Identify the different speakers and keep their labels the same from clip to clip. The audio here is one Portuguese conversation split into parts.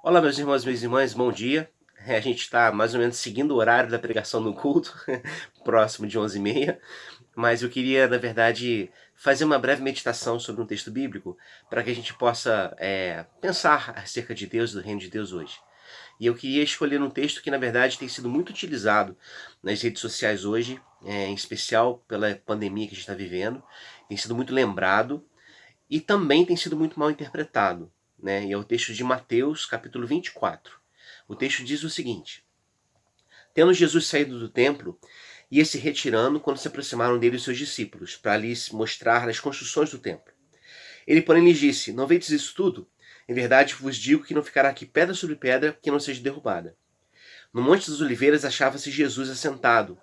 Speaker 1: Olá, meus irmãos e minhas irmãs, bom dia. A gente está mais ou menos seguindo o horário da pregação do culto, próximo de 11h30, mas eu queria, na verdade, fazer uma breve meditação sobre um texto bíblico para que a gente possa pensar acerca de Deus, do reino de Deus hoje. E eu queria escolher um texto que, na verdade, tem sido muito utilizado nas redes sociais hoje, em especial pela pandemia que a gente está vivendo, tem sido muito lembrado e também tem sido muito mal interpretado, né? E é o texto de Mateus, capítulo 24. O texto diz o seguinte: Tendo Jesus saído do templo, ia se retirando quando se aproximaram dele os seus discípulos, para lhes mostrar as construções do templo. Ele, porém, lhes disse: Não vedes isso tudo? Em verdade vos digo que não ficará aqui pedra sobre pedra que não seja derrubada. No Monte das Oliveiras achava-se Jesus assentado.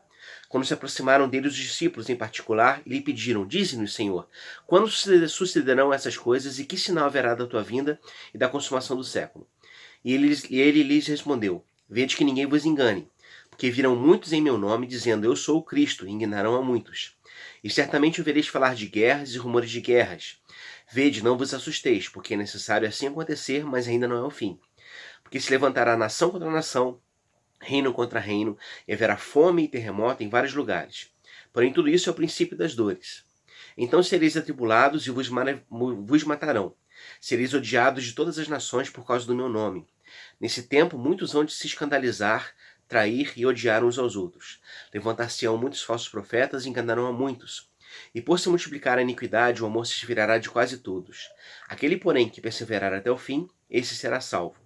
Speaker 1: Quando se aproximaram dele os discípulos em particular, lhe pediram: Dize-nos, Senhor, quando sucederão essas coisas e que sinal haverá da tua vinda e da consumação do século? E ele lhes respondeu: Vede que ninguém vos engane, porque virão muitos em meu nome, dizendo: Eu sou o Cristo, e enganarão a muitos. E certamente ouvireis falar de guerras e rumores de guerras. Vede, não vos assusteis, porque é necessário assim acontecer, mas ainda não é o fim. Porque se levantará nação contra nação, reino contra reino, e haverá fome e terremoto em vários lugares. Porém, tudo isso é o princípio das dores. Então sereis atribulados e vos matarão. Sereis odiados de todas as nações por causa do meu nome. Nesse tempo, muitos hão de se escandalizar, trair e odiar uns aos outros. Levantar-se-ão muitos falsos profetas e enganarão a muitos. E por se multiplicar a iniquidade, o amor se esfriará de quase todos. Aquele, porém, que perseverar até o fim, esse será salvo.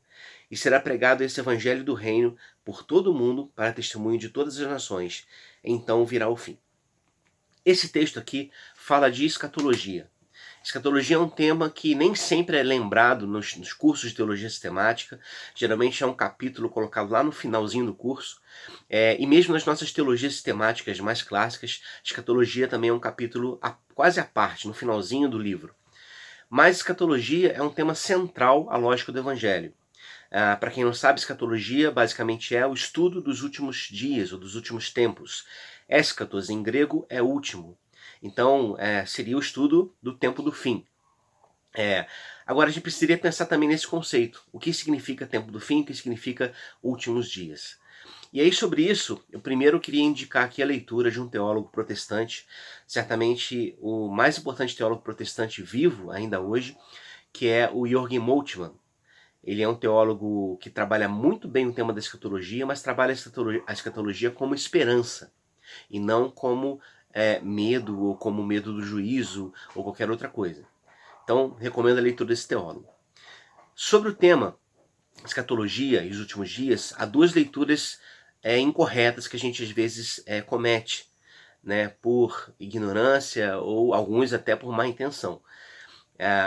Speaker 1: E será pregado esse evangelho do reino por todo o mundo para testemunho de todas as nações. Então virá o fim. Esse texto aqui fala de escatologia. Escatologia é um tema que nem sempre é lembrado nos cursos de teologia sistemática. Geralmente é um capítulo colocado lá no finalzinho do curso. E mesmo nas nossas teologias sistemáticas mais clássicas, escatologia também é um capítulo quase à parte, no finalzinho do livro. Mas escatologia é um tema central à lógica do evangelho. Para quem não sabe, escatologia basicamente é o estudo dos últimos dias ou dos últimos tempos. Eschatos, em grego, é último. Então, seria o estudo do tempo do fim. Agora, a gente precisaria pensar também nesse conceito. O que significa tempo do fim? O que significa últimos dias? E aí, sobre isso, eu primeiro queria indicar aqui a leitura de um teólogo protestante, certamente o mais importante teólogo protestante vivo ainda hoje, que é o Jürgen Moltmann. Ele é um teólogo que trabalha muito bem o tema da escatologia, mas trabalha a escatologia como esperança, e não como medo, ou como medo do juízo, ou qualquer outra coisa. Então, recomendo a leitura desse teólogo. Sobre o tema escatologia e os últimos dias, há duas leituras incorretas que a gente às vezes comete, né, por ignorância ou alguns até por má intenção.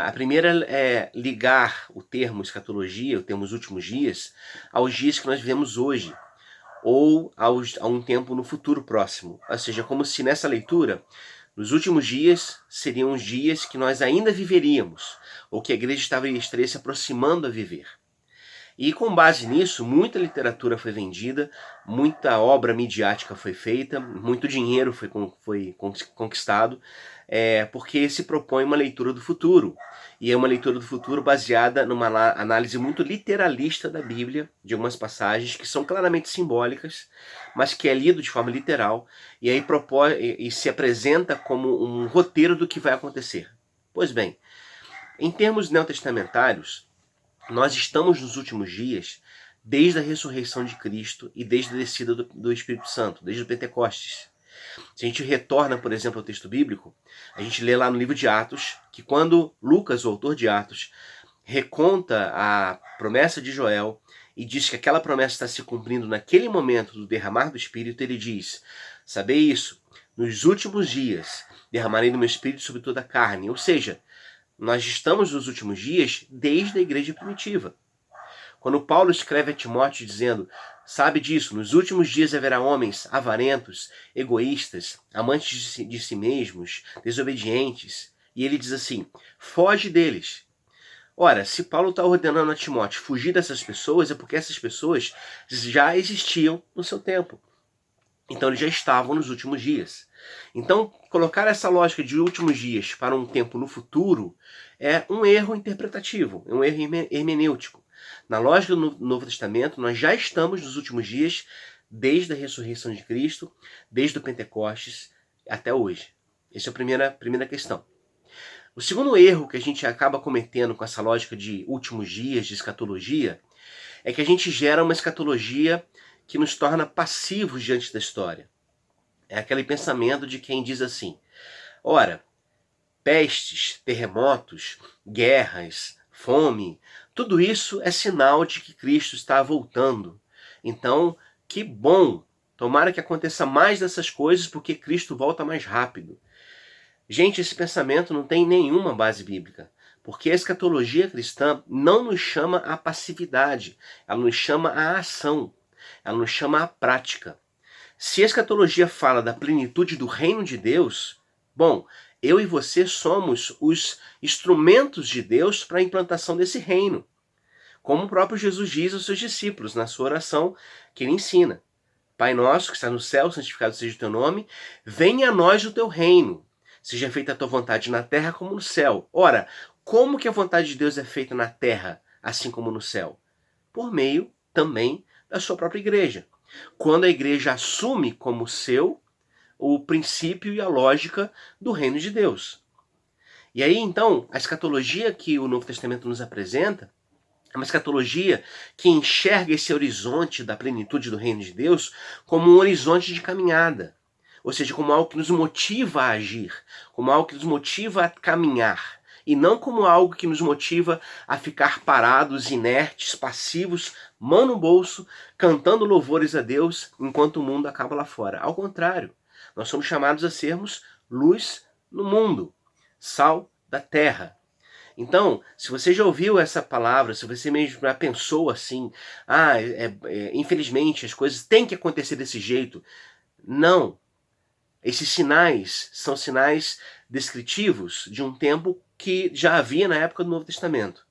Speaker 1: A primeira é ligar o termo escatologia, o termo os últimos dias, aos dias que nós vivemos hoje, ou a um tempo no futuro próximo. Ou seja, como se nessa leitura, nos últimos dias seriam os dias que nós ainda viveríamos, ou que a igreja estaria se aproximando a viver. E com base nisso, muita literatura foi vendida, muita obra midiática foi feita, muito dinheiro foi conquistado, porque se propõe uma leitura do futuro. E é uma leitura do futuro baseada numa análise muito literalista da Bíblia, de algumas passagens que são claramente simbólicas, mas que é lido de forma literal, e aí e se apresenta como um roteiro do que vai acontecer. Pois bem, em termos neotestamentários, nós estamos nos últimos dias desde a ressurreição de Cristo e desde a descida do Espírito Santo, desde o Pentecostes. Se a gente retorna, por exemplo, ao texto bíblico, a gente lê lá no livro de Atos que quando Lucas, o autor de Atos, reconta a promessa de Joel e diz que aquela promessa está se cumprindo naquele momento do derramar do Espírito, ele diz: sabei isso, nos últimos dias derramarei do meu Espírito sobre toda a carne. Ou seja, nós estamos nos últimos dias desde a igreja primitiva. Quando Paulo escreve a Timóteo dizendo: sabe disso, nos últimos dias haverá homens avarentos, egoístas, amantes de si mesmos, desobedientes. E ele diz assim: foge deles. Ora, se Paulo está ordenando a Timóteo fugir dessas pessoas, é porque essas pessoas já existiam no seu tempo. Então eles já estavam nos últimos dias. Então, colocar essa lógica de últimos dias para um tempo no futuro é um erro interpretativo, é um erro hermenêutico. Na lógica do Novo Testamento, nós já estamos nos últimos dias, desde a ressurreição de Cristo, desde o Pentecostes até hoje. Essa é a primeira questão. O segundo erro que a gente acaba cometendo com essa lógica de últimos dias, de escatologia, é que a gente gera uma escatologia que nos torna passivos diante da história. É aquele pensamento de quem diz assim: ora, pestes, terremotos, guerras, fome, tudo isso é sinal de que Cristo está voltando. Então, que bom! Tomara que aconteça mais dessas coisas porque Cristo volta mais rápido. Gente, esse pensamento não tem nenhuma base bíblica, porque a escatologia cristã não nos chama à passividade, ela nos chama à ação, ela nos chama à prática. Se a escatologia fala da plenitude do reino de Deus, bom, eu e você somos os instrumentos de Deus para a implantação desse reino. Como o próprio Jesus diz aos seus discípulos na sua oração que ele ensina: Pai nosso que está no céu, santificado seja o teu nome, venha a nós o teu reino. Seja feita a tua vontade na terra como no céu. Ora, como que a vontade de Deus é feita na terra, assim como no céu? Por meio também da sua própria igreja. Quando a igreja assume como seu o princípio e a lógica do reino de Deus. E aí, então, a escatologia que o Novo Testamento nos apresenta é uma escatologia que enxerga esse horizonte da plenitude do reino de Deus como um horizonte de caminhada. Ou seja, como algo que nos motiva a agir, como algo que nos motiva a caminhar, e não como algo que nos motiva a ficar parados, inertes, passivos, mão no bolso, cantando louvores a Deus enquanto o mundo acaba lá fora. Ao contrário, nós somos chamados a sermos luz no mundo, sal da terra. Então, se você já ouviu essa palavra, se você mesmo já pensou assim, infelizmente as coisas têm que acontecer desse jeito, não. Esses sinais são sinais descritivos de um tempo que já havia na época do Novo Testamento.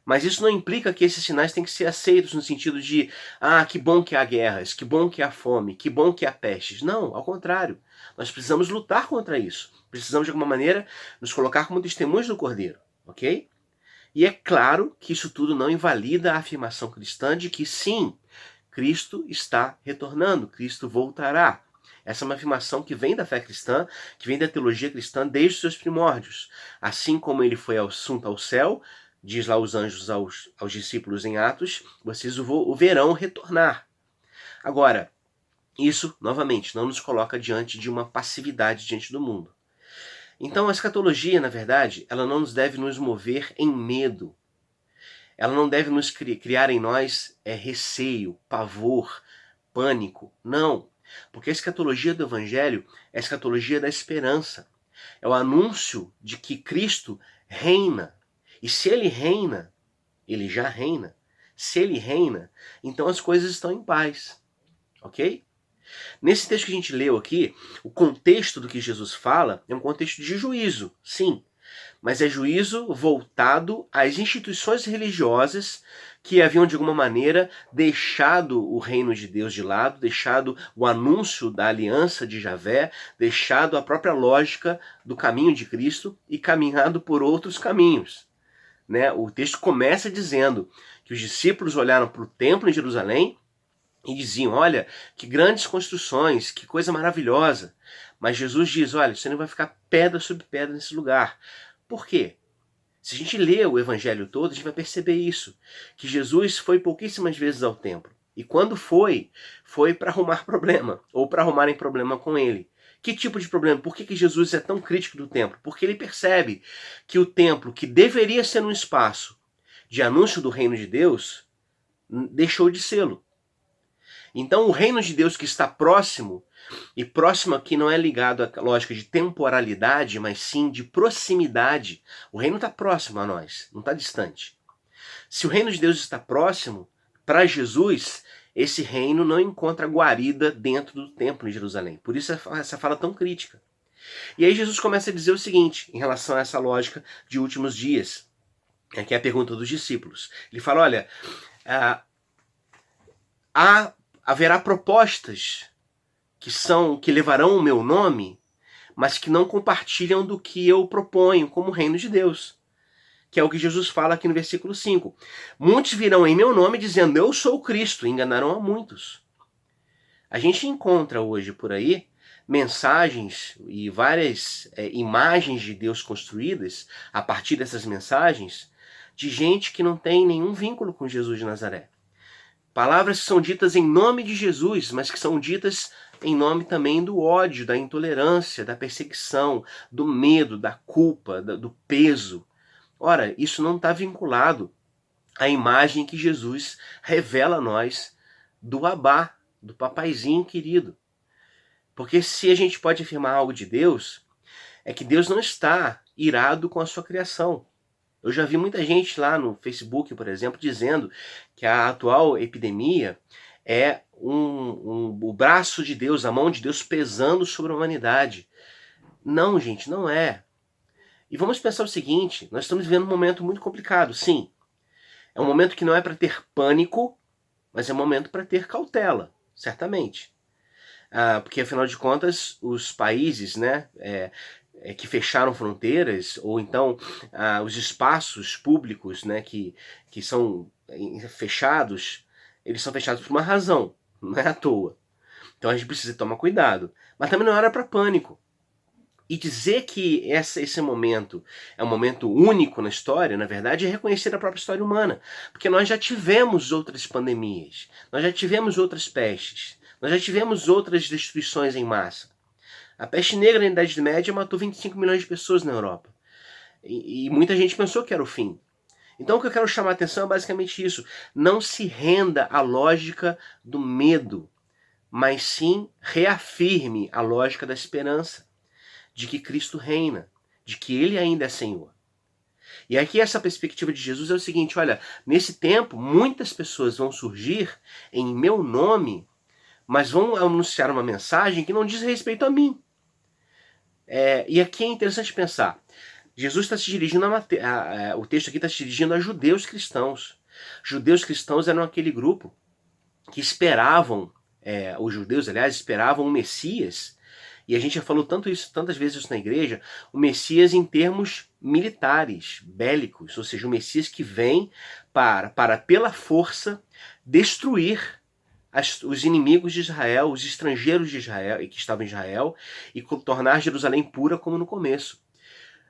Speaker 1: Mas isso não implica que esses sinais têm que ser aceitos no sentido de que bom que há guerras, que bom que há fome, que bom que há pestes. Não, ao contrário. Nós precisamos lutar contra isso. Precisamos, de alguma maneira, nos colocar como testemunhos do Cordeiro, ok? E é claro que isso tudo não invalida a afirmação cristã de que sim, Cristo está retornando, Cristo voltará. Essa é uma afirmação que vem da fé cristã, que vem da teologia cristã desde os seus primórdios. Assim como ele foi assunto ao céu, diz lá os anjos aos discípulos em Atos, vocês o verão retornar. Agora, isso, novamente, não nos coloca diante de uma passividade diante do mundo. Então, a escatologia, na verdade, ela não deve nos mover em medo. Ela não deve nos criar em nós receio, pavor, pânico. Não. Porque a escatologia do Evangelho é a escatologia da esperança. É o anúncio de que Cristo reina. E se ele reina, ele já reina. Se ele reina, então as coisas estão em paz. Ok? Nesse texto que a gente leu aqui, o contexto do que Jesus fala é um contexto de juízo, sim. Mas é juízo voltado às instituições religiosas que haviam, de alguma maneira, deixado o reino de Deus de lado, deixado o anúncio da aliança de Javé, deixado a própria lógica do caminho de Cristo e caminhado por outros caminhos. Né? O texto começa dizendo que os discípulos olharam para o templo em Jerusalém e diziam: olha, que grandes construções, que coisa maravilhosa. Mas Jesus diz: olha, você não vai ficar pedra sobre pedra nesse lugar. Por quê? Se a gente lê o evangelho todo, a gente vai perceber isso. Que Jesus foi pouquíssimas vezes ao templo. E quando foi para arrumar problema, ou para arrumarem problema com ele. Que tipo de problema? Por que Jesus é tão crítico do templo? Porque ele percebe que o templo, que deveria ser um espaço de anúncio do reino de Deus, deixou de sê-lo. Então o reino de Deus que está próximo, e próximo aqui não é ligado à lógica de temporalidade, mas sim de proximidade. O reino está próximo a nós, não está distante. Se o reino de Deus está próximo, para Jesus, esse reino não encontra guarida dentro do templo em Jerusalém. Por isso essa fala tão crítica. E aí Jesus começa a dizer o seguinte, em relação a essa lógica de últimos dias, que é a pergunta dos discípulos. Ele fala, olha, haverá propostas que levarão o meu nome, mas que não compartilham do que eu proponho como reino de Deus. que é o que Jesus fala aqui no versículo 5. Muitos virão em meu nome dizendo, eu sou o Cristo, e enganarão a muitos. A gente encontra hoje por aí mensagens e várias imagens de Deus construídas a partir dessas mensagens de gente que não tem nenhum vínculo com Jesus de Nazaré. Palavras que são ditas em nome de Jesus, mas que são ditas em nome também do ódio, da intolerância, da perseguição, do medo, da culpa, do peso. Ora, isso não está vinculado à imagem que Jesus revela a nós do Abá, do papaizinho querido. Porque se a gente pode afirmar algo de Deus, é que Deus não está irado com a sua criação. Eu já vi muita gente lá no Facebook, por exemplo, dizendo que a atual epidemia é o braço de Deus, a mão de Deus pesando sobre a humanidade. Não, gente, não é. E vamos pensar o seguinte, nós estamos vivendo um momento muito complicado, sim. É um momento que não é para ter pânico, mas é um momento para ter cautela, certamente. Porque, afinal de contas, os países, né, que fecharam fronteiras, ou então os espaços públicos, né, que são fechados, eles são fechados por uma razão, não é à toa. Então a gente precisa tomar cuidado. Mas também não é hora para pânico. E dizer que esse momento é um momento único na história, na verdade, é reconhecer a própria história humana. Porque nós já tivemos outras pandemias, nós já tivemos outras pestes, nós já tivemos outras destruições em massa. A peste negra na Idade Média matou 25 milhões de pessoas na Europa. E muita gente pensou que era o fim. Então o que eu quero chamar a atenção é basicamente isso. Não se renda à lógica do medo, mas sim reafirme a lógica da esperança, de que Cristo reina, de que Ele ainda é Senhor. E aqui essa perspectiva de Jesus é o seguinte, olha, nesse tempo muitas pessoas vão surgir em meu nome, mas vão anunciar uma mensagem que não diz respeito a mim. E aqui é interessante pensar, Jesus está se dirigindo o texto aqui está se dirigindo a judeus cristãos. Judeus cristãos eram aquele grupo que esperavam, os judeus, aliás, esperavam o Messias. E a gente já falou tantas vezes isso na igreja, o Messias em termos militares, bélicos, ou seja, o Messias que vem para pela força, destruir os inimigos de Israel, os estrangeiros de Israel, que estavam em Israel, e tornar Jerusalém pura como no começo.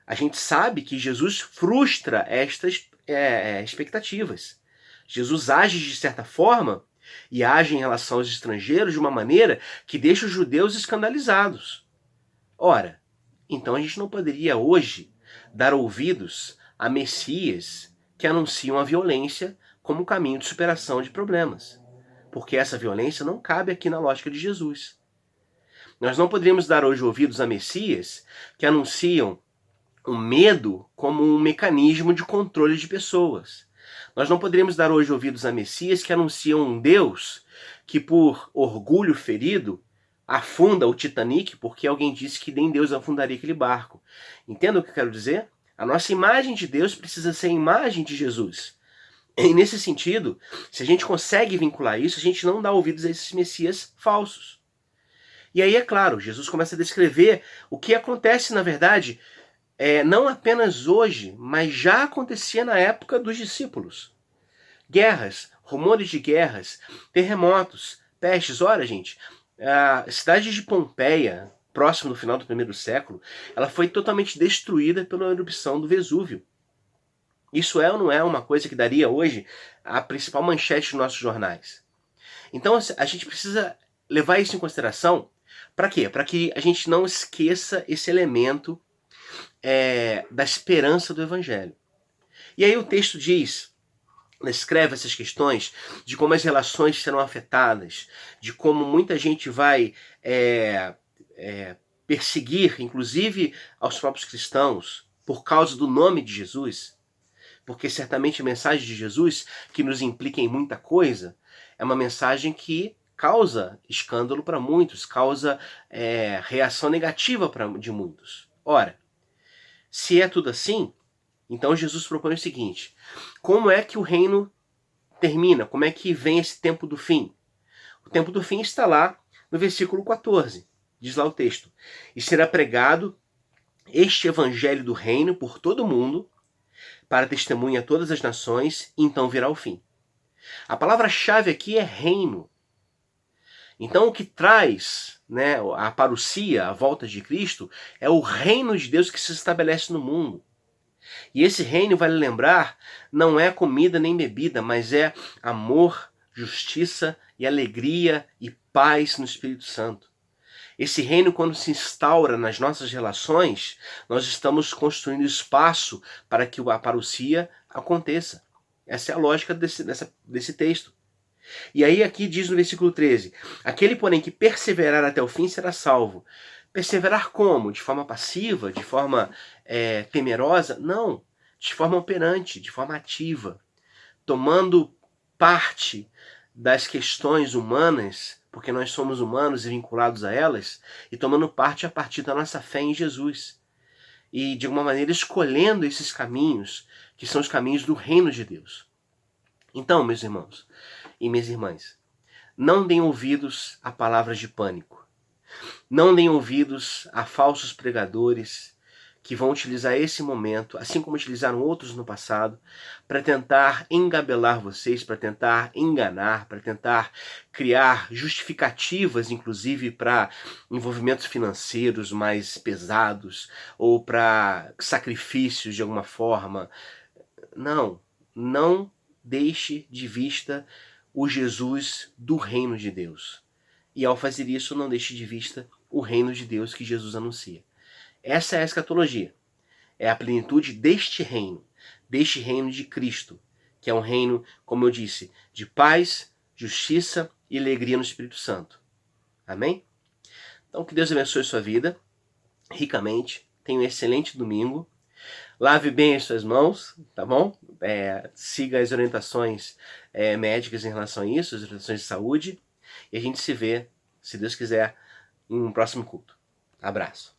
Speaker 1: A gente sabe que Jesus frustra estas expectativas. Jesus age de certa forma e age em relação aos estrangeiros de uma maneira que deixa os judeus escandalizados. Ora, então a gente não poderia hoje dar ouvidos a messias que anunciam a violência como caminho de superação de problemas, porque essa violência não cabe aqui na lógica de Jesus. Nós não poderíamos dar hoje ouvidos a messias que anunciam o medo como um mecanismo de controle de pessoas. Nós não poderíamos dar hoje ouvidos a messias que anunciam um Deus que, por orgulho ferido, afunda o Titanic porque alguém disse que nem Deus afundaria aquele barco. Entenda o que eu quero dizer? A nossa imagem de Deus precisa ser a imagem de Jesus. E nesse sentido, se a gente consegue vincular isso, a gente não dá ouvidos a esses messias falsos. E aí, é claro, Jesus começa a descrever o que acontece, na verdade, não apenas hoje, mas já acontecia na época dos discípulos. Guerras, rumores de guerras, terremotos, pestes. Ora, gente, a cidade de Pompeia, próximo do final do primeiro século, ela foi totalmente destruída pela erupção do Vesúvio. Isso é ou não é uma coisa que daria hoje a principal manchete dos nossos jornais? Então a gente precisa levar isso em consideração. Para quê? Para que a gente não esqueça esse elemento da esperança do Evangelho. E aí o texto descreve essas questões de como as relações serão afetadas, de como muita gente vai perseguir, inclusive aos próprios cristãos, por causa do nome de Jesus, porque certamente a mensagem de Jesus, que nos implica em muita coisa, é uma mensagem que causa escândalo para muitos, causa reação negativa de muitos. Ora, se é tudo assim, então Jesus propõe o seguinte: como é que o reino termina? Como é que vem esse tempo do fim? O tempo do fim está lá no versículo 14. Diz lá o texto: e será pregado este evangelho do reino por todo o mundo, para testemunha a todas as nações, e então virá o fim. A palavra-chave aqui é reino. Então o que traz, né, a parousia, a volta de Cristo, é o reino de Deus que se estabelece no mundo. E esse reino, vale lembrar, não é comida nem bebida, mas é amor, justiça e alegria e paz no Espírito Santo. Esse reino, quando se instaura nas nossas relações, nós estamos construindo espaço para que a parousia aconteça. Essa é a lógica desse texto. E aí aqui diz no versículo 13, aquele, porém, que perseverar até o fim será salvo. Perseverar como? De forma passiva? De forma temerosa? Não. De forma operante, de forma ativa. Tomando parte das questões humanas, porque nós somos humanos e vinculados a elas, e tomando parte a partir da nossa fé em Jesus. E, de alguma maneira, escolhendo esses caminhos, que são os caminhos do reino de Deus. Então, meus irmãos e minhas irmãs, não deem ouvidos a palavras de pânico. Não deem ouvidos a falsos pregadores que vão utilizar esse momento, assim como utilizaram outros no passado, para tentar engabelar vocês, para tentar enganar, para tentar criar justificativas, inclusive para envolvimentos financeiros mais pesados ou para sacrifícios de alguma forma. Não deixe de vista o Jesus do reino de Deus. E ao fazer isso, não deixe de vista o reino de Deus que Jesus anuncia. Essa é a escatologia. É a plenitude deste reino de Cristo, que é um reino, como eu disse, de paz, justiça e alegria no Espírito Santo. Amém? Então que Deus abençoe sua vida ricamente. Tenha um excelente domingo. Lave bem as suas mãos, tá bom? Siga as orientações médicas em relação a isso, as orientações de saúde. E a gente se vê, se Deus quiser, em um próximo culto. Abraço.